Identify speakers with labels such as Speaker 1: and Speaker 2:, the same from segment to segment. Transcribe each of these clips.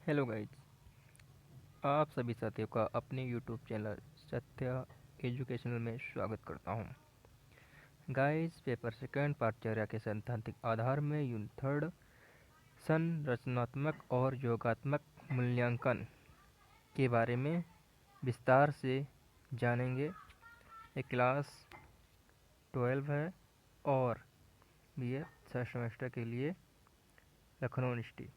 Speaker 1: Hello guys, आप सभी साथियों का अपने यूट्यूब चैनल सत्य एजुकेशनल में स्वागत करता हूं। गाइज, पेपर सेकंड पाठचर्या के सैद्धांतिक आधार में यूनिट थर्ड संरचनात्मक और योगात्मक मूल्यांकन के बारे में विस्तार से जानेंगे। ये क्लास 12 है और ये थर्ड सेमेस्टर के लिए लखनऊ यूनिवर्सिटी।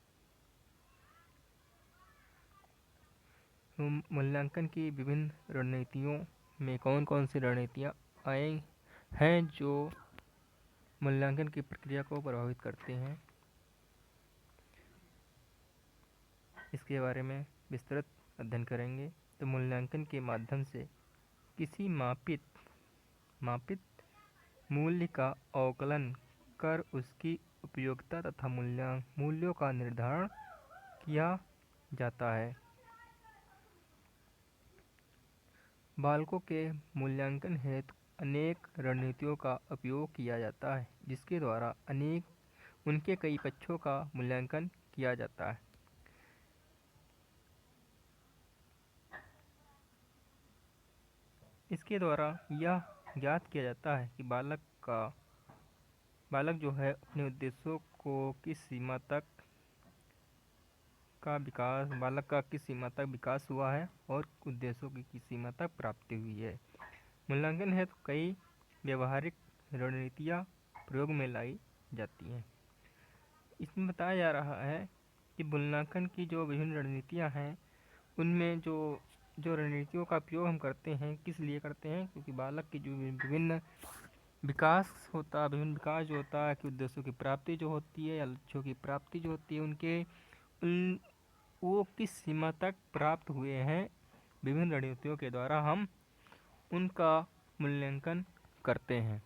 Speaker 1: मूल्यांकन की विभिन्न रणनीतियों में कौन कौन सी रणनीतियाँ आई हैं जो मूल्यांकन की प्रक्रिया को प्रभावित करते हैं, इसके बारे में विस्तृत अध्ययन करेंगे। तो मूल्यांकन के माध्यम से किसी मापित मूल्य का आकलन कर उसकी उपयोगिता तथा मूल्यों का निर्धारण किया जाता है। बालकों के मूल्यांकन हेतु अनेक रणनीतियों का उपयोग किया जाता है, जिसके द्वारा उनके कई पक्षों का मूल्यांकन किया जाता है। इसके द्वारा यह ज्ञात किया जाता है कि बालक जो है अपने उद्देश्यों को किस सीमा तक किस सीमा तक विकास हुआ है और उद्देश्यों की किस सीमा तक प्राप्ति हुई है। मूल्यांकन है तो कई व्यवहारिक रणनीतियाँ प्रयोग में लाई जाती हैं। इसमें बताया जा रहा है कि मूल्यांकन की जो विभिन्न रणनीतियाँ हैं, उनमें जो रणनीतियों का उपयोग हम करते हैं, किस लिए करते हैं, क्योंकि बालक की जो विभिन्न विकास जो होता है कि उद्देश्यों की प्राप्ति जो होती है या लक्ष्यों की प्राप्ति जो होती है वो किस सीमा तक प्राप्त हुए हैं, विभिन्न रणनीतियों के द्वारा हम उनका मूल्यांकन करते हैं।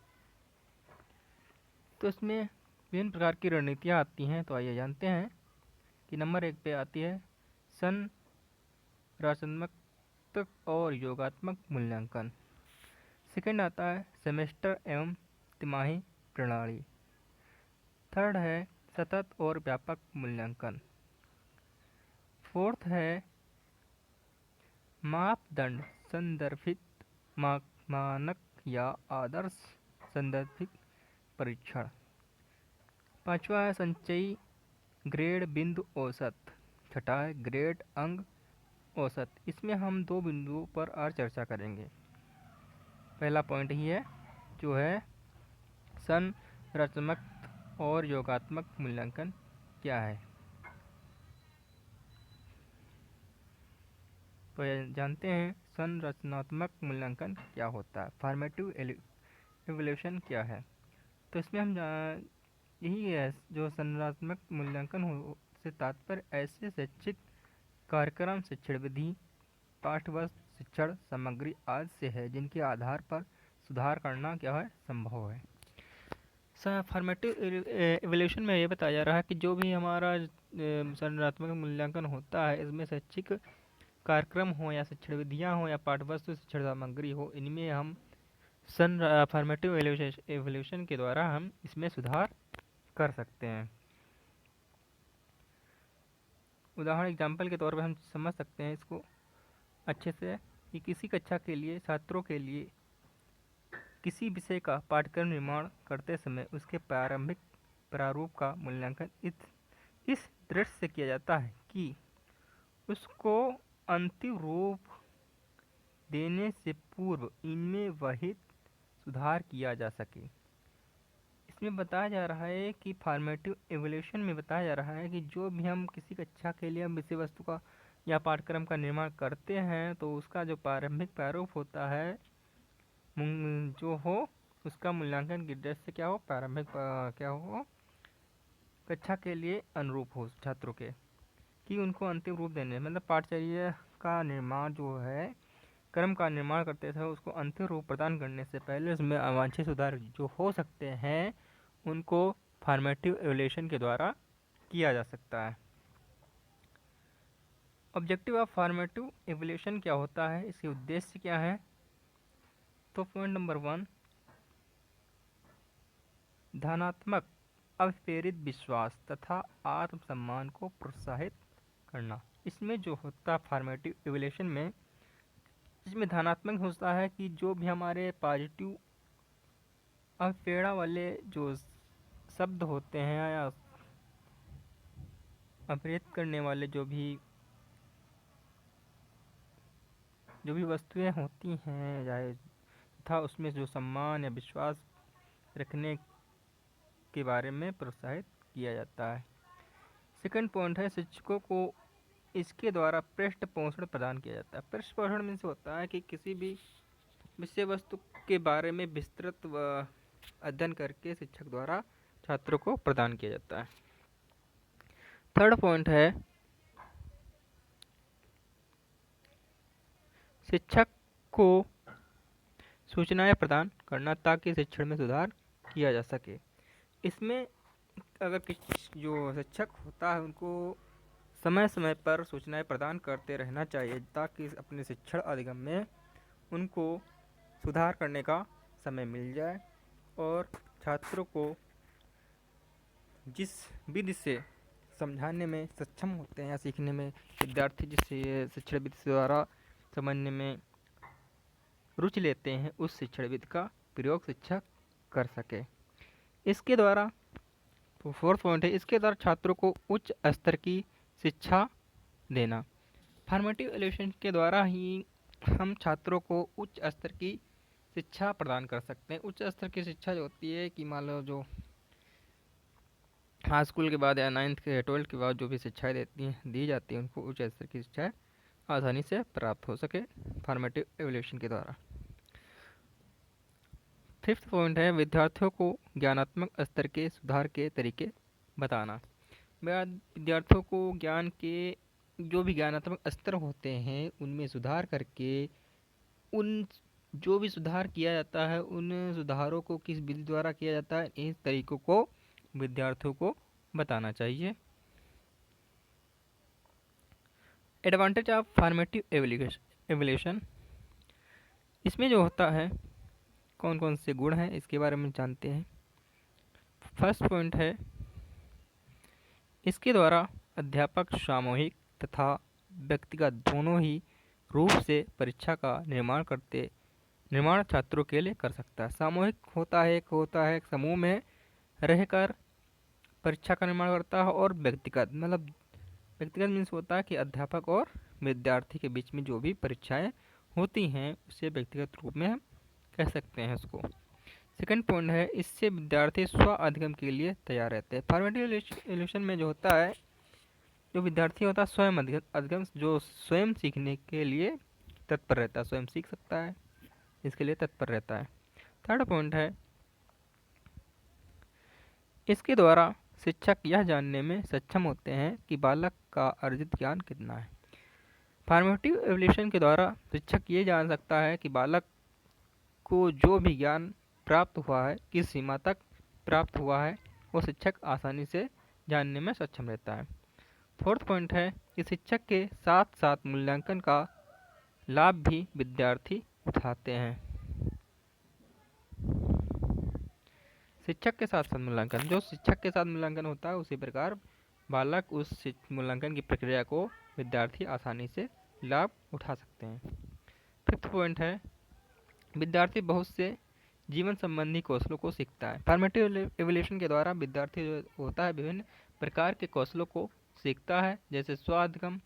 Speaker 1: तो इसमें विभिन्न प्रकार की रणनीतियाँ आती हैं। तो आइए जानते हैं कि नंबर 1 पे आती है संरचनात्मक और योगात्मक मूल्यांकन। सेकंड आता है सेमेस्टर एवं तिमाही प्रणाली। थर्ड है सतत और व्यापक मूल्यांकन। फोर्थ है मापदंड संदर्भित मानक या आदर्श संदर्भित परीक्षण। पांचवा है संचयी ग्रेड बिंदु औसत। छठा है ग्रेड अंग औसत। इसमें हम दो बिंदुओं पर और चर्चा करेंगे। पहला पॉइंट ही है जो है संरचनात्मक और योगात्मक मूल्यांकन क्या है। तो जानते हैं संरचनात्मक मूल्यांकन क्या होता है, फॉर्मेटिव इवैल्यूएशन क्या है। तो इसमें हम यही है जो संरचनात्मक मूल्यांकन से तात्पर्य ऐसे शैक्षिक कार्यक्रम, शिक्षण विधि, पाठ्यवस्तु, शिक्षण सामग्री आदि से है जिनके आधार पर सुधार करना क्या है, संभव है। फॉर्मेटिव इवैल्यूएशन में ये बताया जा रहा है कि जो भी हमारा संरचनात्मक मूल्यांकन होता है, इसमें शैक्षिक कार्यक्रम हो या शिक्षण विधियाँ हो या पाठ्यवस्तु शिक्षण सामग्री हो, इनमें हम फॉर्मेटिव इवैल्यूएशन के द्वारा हम इसमें सुधार कर सकते हैं। उदाहरण एग्जाम्पल के तौर पर हम समझ सकते हैं इसको अच्छे से कि किसी कक्षा के लिए छात्रों के लिए किसी विषय का पाठ्यक्रम निर्माण करते समय उसके प्रारंभिक प्रारूप का मूल्यांकन इस दृष्टि से किया जाता है कि उसको अंतिम रूप देने से पूर्व इनमें वहित सुधार किया जा सके। इसमें बताया जा रहा है कि फॉर्मेटिव इवैल्यूएशन में बताया जा रहा है कि जो भी हम किसी कक्षा के लिए विषय वस्तु का या पाठ्यक्रम का निर्माण करते हैं, तो उसका जो प्रारंभिक प्रारूप होता है जो हो उसका मूल्यांकन की दृष्टि से क्या हो, प्रारंभिक क्या हो, कक्षा के लिए अनुरूप हो छात्रों के, कि उनको अंतिम रूप देने मतलब पाठ्यचर्या का निर्माण जो है, क्रम का निर्माण करते थे, उसको अंतिम रूप प्रदान करने से पहले उसमें अवांछित सुधार जो हो सकते हैं उनको फॉर्मेटिव इवैल्यूएशन के द्वारा किया जा सकता है। ऑब्जेक्टिव ऑफ फॉर्मेटिव इवैल्यूएशन क्या होता है, इसके उद्देश्य क्या है। तो पॉइंट नंबर 1, धनात्मक अभिप्रेरित विश्वास तथा आत्मसम्मान को प्रोत्साहित करना। इसमें जो होता फॉर्मेटिव इवैल्यूएशन में, इसमें ध्यानात्मक होता है कि जो भी हमारे पॉजिटिव अवप्रेरणा वाले जो शब्द होते हैं या अप्रेरित करने वाले जो भी वस्तुएं होती हैं चाहे था, उसमें जो सम्मान या विश्वास रखने के बारे में प्रोत्साहित किया जाता है। सेकंड पॉइंट है शिक्षकों को इसके द्वारा पृष्ठ पोषण प्रदान किया जाता है। पृष्ठ पोषण में से होता है कि किसी भी विषय वस्तु के बारे में विस्तृत व अध्ययन करके शिक्षक द्वारा छात्रों को प्रदान किया जाता है। थर्ड पॉइंट है शिक्षक को सूचनाएं प्रदान करना ताकि शिक्षण में सुधार किया जा सके। इसमें अगर जो शिक्षक होता है उनको समय समय पर सूचनाएं प्रदान करते रहना चाहिए ताकि अपने शिक्षण अधिगम में उनको सुधार करने का समय मिल जाए और छात्रों को जिस विधि से समझाने में सक्षम होते हैं या सीखने में विद्यार्थी जिस शिक्षण विधि द्वारा समझने में रुचि लेते हैं उस शिक्षण विधि का प्रयोग शिक्षक कर सके। इसके द्वारा फोर्थ पॉइंट है इसके द्वारा छात्रों को उच्च स्तर की शिक्षा देना। फॉर्मेटिव इवैल्यूएशन के द्वारा ही हम छात्रों को उच्च स्तर की शिक्षा प्रदान कर सकते हैं। उच्च स्तर की शिक्षा जो होती है कि मान लो जो हाई स्कूल के बाद या 9th के 12th के बाद जो भी शिक्षाएं दी जाती हैं उनको उच्च स्तर की शिक्षाएं आसानी से प्राप्त हो सके फॉर्मेटिव इवैल्यूएशन के द्वारा। फिफ्थ पॉइंट है विद्यार्थियों को ज्ञानात्मक स्तर के सुधार के तरीके बताना। विद्यार्थियों को ज्ञान के जो भी ज्ञानात्मक स्तर होते हैं उनमें सुधार करके उन जो भी सुधार किया जाता है उन सुधारों को किस विधि द्वारा किया जाता है इन तरीकों को विद्यार्थियों को बताना चाहिए। एडवांटेज ऑफ फॉर्मेटिव इवैल्यूएशन, इसमें जो होता है कौन कौन से गुण हैं इसके बारे में जानते हैं। फर्स्ट पॉइंट है इसके द्वारा अध्यापक सामूहिक तथा व्यक्तिगत दोनों ही रूप से परीक्षा का निर्माण छात्रों के लिए कर सकता है। सामूहिक होता है एक समूह में रहकर परीक्षा का निर्माण करता है और व्यक्तिगत मीन्स होता है कि अध्यापक और विद्यार्थी के बीच में जो भी परीक्षाएं होती हैं उसे व्यक्तिगत रूप में हम कह सकते हैं उसको। सेकंड पॉइंट है इससे विद्यार्थी स्व अध्ययन के लिए तैयार रहते हैं। फॉर्मेटिव इवैल्यूएशन में जो होता है जो विद्यार्थी होता है स्वयं अध्ययन जो स्वयं सीखने के लिए तत्पर रहता है, स्वयं सीख सकता है इसके लिए तत्पर रहता है। थर्ड पॉइंट है इसके द्वारा शिक्षक यह जानने में सक्षम होते हैं कि बालक का अर्जित ज्ञान कितना है। फॉर्मेटिव इवैल्यूएशन के द्वारा शिक्षक ये जान सकता है कि बालक को जो भी ज्ञान प्राप्त हुआ है किस सीमा तक प्राप्त हुआ है वो शिक्षक आसानी से जानने में सक्षम रहता है। फोर्थ पॉइंट है कि शिक्षक के साथ साथ मूल्यांकन का लाभ भी विद्यार्थी उठाते हैं। शिक्षक के साथ साथ मूल्यांकन, जो शिक्षक के साथ मूल्यांकन होता है उसी प्रकार बालक उस मूल्यांकन की प्रक्रिया को विद्यार्थी आसानी से लाभ उठा सकते हैं। फिफ्थ पॉइंट है विद्यार्थी बहुत से जीवन संबंधी कौशलों को सीखता है। फॉर्मेटिव इवैल्यूएशन के द्वारा विद्यार्थी जो होता है विभिन्न प्रकार के कौशलों को सीखता है, जैसे स्वाधिगम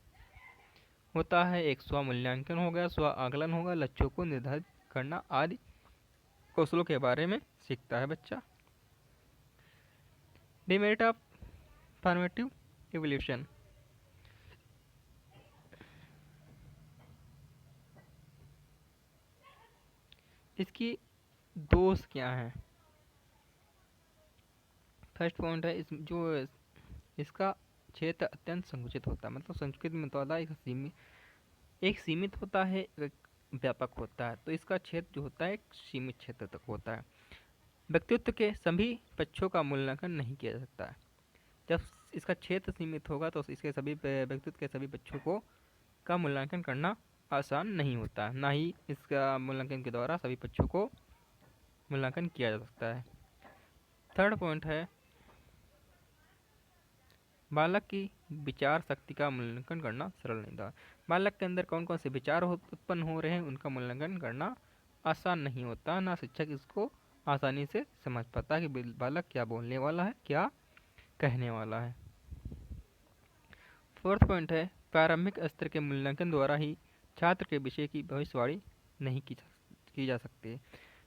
Speaker 1: होता है, एक स्व मूल्यांकन हो गया, स्व आकलन होगा, लक्ष्यों को निर्धारित करना आदि कौशलों के बारे में सीखता है बच्चा। डिमेरिट ऑफ फॉर्मेटिव इवैल्यूएशन, इसकी दोष क्या हैं। फर्स्ट पॉइंट है इसका क्षेत्र अत्यंत संकुचित होता है, मतलब संस्कृत में होता है एक सीमित होता है, एक व्यापक होता है। तो इसका क्षेत्र जो होता है एक सीमित क्षेत्र तक होता है। व्यक्तित्व के सभी पक्षों का मूल्यांकन नहीं किया जा सकता है। जब इसका क्षेत्र सीमित होगा तो इसके सभी व्यक्तित्व के सभी पक्षों का मूल्यांकन करना आसान नहीं होता है, ना ही इसका मूल्यांकन के द्वारा सभी पक्षों को मूल्यांकन किया जा सकता है। थर्ड पॉइंट है बालक की विचार शक्ति का मूल्यांकन करना सरल नहीं था। बालक के अंदर कौन कौन से विचार उत्पन्न हो रहे हैं उनका मूल्यांकन करना आसान नहीं होता, ना शिक्षक इसको आसानी से समझ पाता कि बालक क्या बोलने वाला है, क्या कहने वाला है। फोर्थ पॉइंट है, प्रारंभिक स्तर के मूल्यांकन द्वारा ही छात्र के विषय की भविष्यवाणी नहीं की जा सकती है।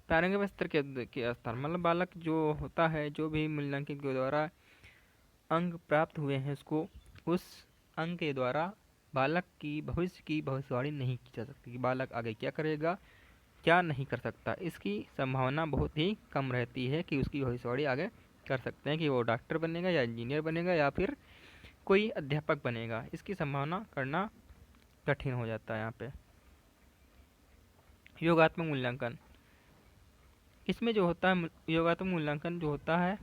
Speaker 1: प्रारंभिक स्तर के स्तर मतलब बालक जो होता है, जो भी मूल्यांकन के द्वारा अंक प्राप्त हुए हैं उसको, उस अंक के द्वारा बालक की भविष्य की भविष्यवाणी नहीं की जा सकती कि बालक आगे क्या करेगा, क्या नहीं कर सकता। इसकी संभावना बहुत ही कम रहती है कि उसकी भविष्यवाणी आगे कर सकते हैं कि वो डॉक्टर बनेगा या इंजीनियर बनेगा या फिर कोई अध्यापक बनेगा। इसकी संभावना करना कठिन हो जाता है यहाँ पे। योगात्मक मूल्यांकन, इसमें जो होता है योगात्मक मूल्यांकन जो होता है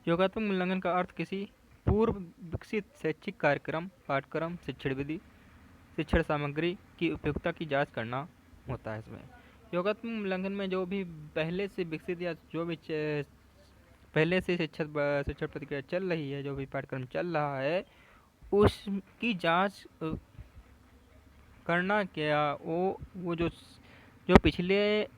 Speaker 1: योगात्मक मूल्यांकन का अर्थ किसी पूर्व विकसित शैक्षिक कार्यक्रम, पाठ्यक्रम, शिक्षण विधि, शिक्षण सामग्री की उपयुक्तता की जांच करना होता है। इसमें योगात्मक मूल्यांकन में जो भी पहले से विकसित या जो भी पहले से शिक्षण प्रक्रिया चल रही है, जो भी पाठ्यक्रम चल रहा है, उसकी जांच करना क्या वो जो पिछले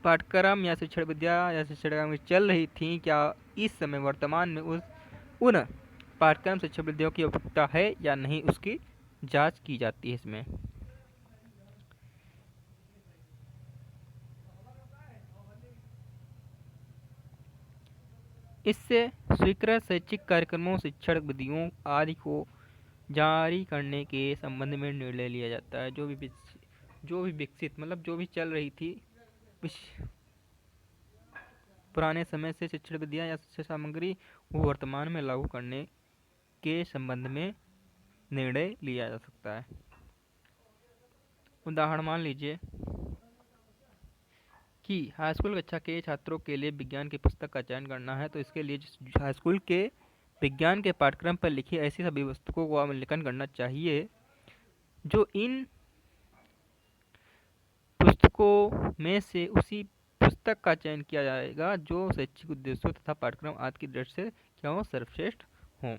Speaker 1: पाठ्यक्रम या शिक्षण विद्या या शिक्षण चल रही थी, क्या इस समय वर्तमान में उन पाठ्यक्रम शिक्षण विद्याओं की उपयुक्तता है या नहीं, उसकी जांच की जाती है इसमें। इससे स्वीकृत शैक्षिक कार्यक्रमों, शिक्षण विधियों आदि को जारी करने के संबंध में निर्णय लिया जाता है। जो भी विकसित मतलब जो भी चल रही थी पुराने समय से शिक्षण विधियां या शिक्षण सामग्री, वो वर्तमान में लागू करने के संबंध में निर्णय लिया जा सकता है। उदाहरण मान लीजिए कि हाई स्कूल कक्षा के छात्रों के लिए विज्ञान की पुस्तक का चयन करना है, तो इसके लिए हाई स्कूल के विज्ञान के पाठ्यक्रम पर लिखी ऐसी सभी पुस्तकों का मूल्यांकन करना चाहिए जो इन पुस्तकों में से उसी पुस्तक का चयन किया जाएगा जो शैक्षिक उद्देश्यों तथा पाठ्यक्रम आदि की दृष्टि से क्या हो, सर्वश्रेष्ठ हो।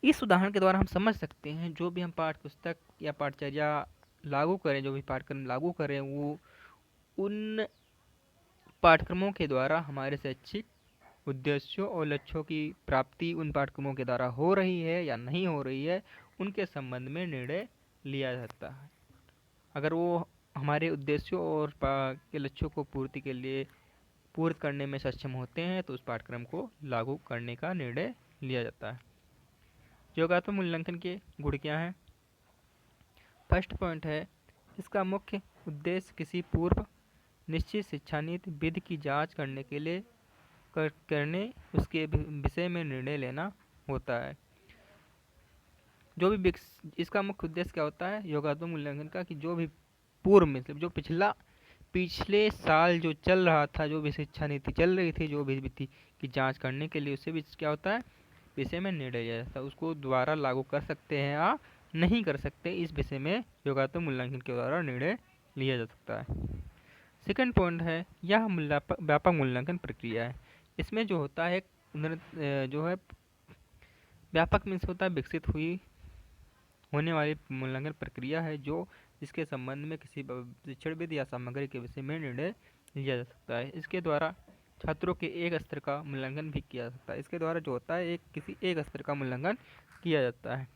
Speaker 1: इस उदाहरण के द्वारा हम समझ सकते हैं जो भी हम पाठ्य पुस्तक या पाठचर्या लागू करें, जो भी पाठ्यक्रम लागू करें, वो उन पाठ्यक्रमों के द्वारा हमारे शैक्षिक उद्देश्यों और लक्ष्यों की प्राप्ति उन पाठ्यक्रमों के द्वारा हो रही है या नहीं हो रही है, उनके संबंध में निर्णय लिया जाता है। अगर वो हमारे उद्देश्यों और के लक्ष्यों को पूर्ति करने में सक्षम होते हैं तो उस पाठ्यक्रम को लागू करने का निर्णय लिया जाता है। योगात्मक मूल्यांकन के गुण क्या हैं? फर्स्ट पॉइंट है, इसका मुख्य उद्देश्य किसी पूर्व निश्चित शिक्षा नीति विधि की जांच करने के लिए करने उसके विषय में निर्णय लेना होता है। जो भी इसका मुख्य उद्देश्य क्या होता है योगात्मक मूल्यांकन का, कि जो भी पूर्व में जो पिछले साल जो चल रहा था, जो भी शिक्षा नीति चल रही थी, जो भी विधि की जांच करने के लिए, उससे भी क्या होता है विषय में निर्णय लिया जाता है। उसको दोबारा लागू कर सकते हैं या नहीं कर सकते, इस विषय में योगात्मक मूल्यांकन के द्वारा निर्णय लिया जा सकता है। सेकंड पॉइंट है, यह व्यापक मूल्यांकन प्रक्रिया है। इसमें जो होता है जो है व्यापक मीन्स होता है विकसित होने वाली मूल्यांकन प्रक्रिया है, जो जिसके संबंध में किसी शिक्षण विधि या सामग्री के विषय में निर्णय लिया जा सकता है। इसके द्वारा छात्रों के एक स्तर का मूल्यांकन भी किया जा सकता है। इसके द्वारा जो होता है किसी एक स्तर का मूल्यांकन किया जाता है।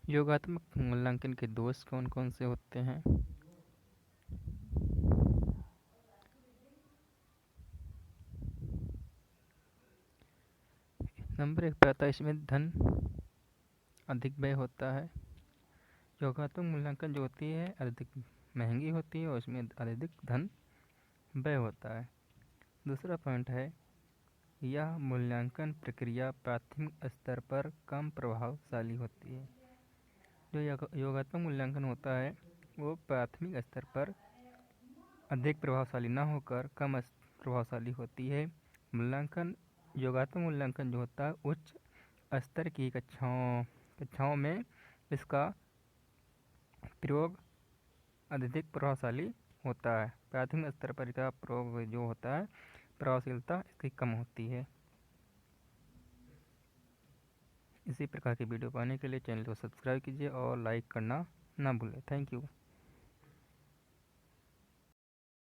Speaker 1: योगात्मक मूल्यांकन के दोष कौन कौन से होते हैं? नंबर 1 पे आता है, इसमें धन अधिक व्यय होता है। योगात्मक मूल्यांकन जो होती है अधिक महंगी होती है और उसमें अधिक धन व्यय होता है। दूसरा पॉइंट है, यह मूल्यांकन प्रक्रिया प्राथमिक स्तर पर कम प्रभावशाली होती है। जो योगात्मक मूल्यांकन होता है वो प्राथमिक स्तर पर अधिक प्रभावशाली न होकर कम प्रभावशाली होती है। योगात्मक मूल्यांकन जो होता है उच्च स्तर की कक्षाओं में इसका प्रयोग अधिक प्रभावशाली होता है। प्राथमिक स्तर पर इसका प्रयोग जो होता है, प्रभावशीलता इसकी कम होती है। इसी प्रकार की वीडियो पाने के लिए चैनल को सब्सक्राइब कीजिए और लाइक करना ना भूलें। Thank you.